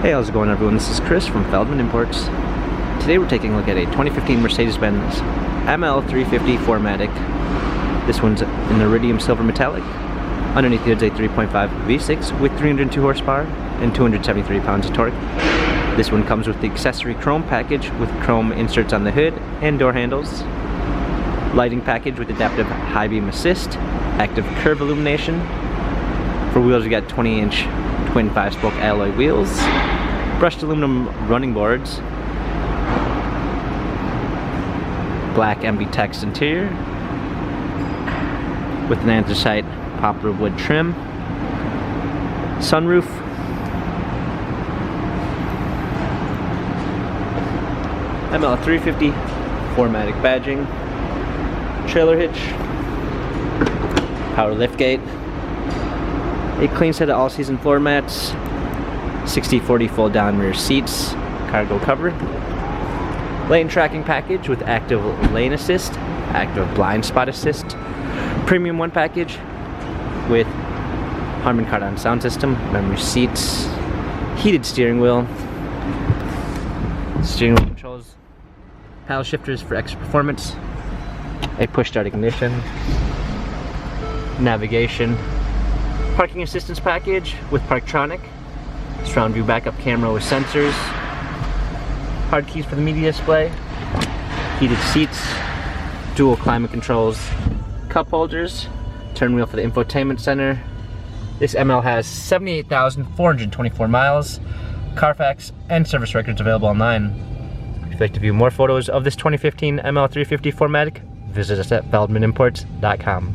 Hey, how's it going everyone? This is Chris from Feldmann Imports. Today we're taking a look at a 2015 Mercedes-Benz ML 350 4MATIC. This one's in the iridium silver metallic. Underneath the hood's a 3.5 V6 with 302 horsepower and 273 pounds of torque. This one comes with the accessory chrome package with chrome inserts on the hood and door handles. Lighting package with adaptive high beam assist, active curve illumination. For wheels we got 20-inch twin 5-spoke alloy wheels, brushed aluminum running boards, black MB text interior with an anthracite poplar wood trim, sunroof, ML 350 4MATIC badging, trailer hitch, power liftgate, a clean set of all-season floor mats, 60/40 fold-down rear seats, cargo cover, lane tracking package with active lane assist, active blind spot assist, premium one package with Harman Kardon sound system, memory seats, heated steering wheel controls, paddle shifters for extra performance, a push-start ignition, navigation, parking assistance package with Parktronic, surround view backup camera with sensors, hard keys for the media display, heated seats, dual climate controls, cup holders, turn wheel for the infotainment center. This ML has 78,424 miles, Carfax and service records available online. If you'd like to view more photos of this 2015 ML 350 4MATIC, visit us at feldmanimports.com.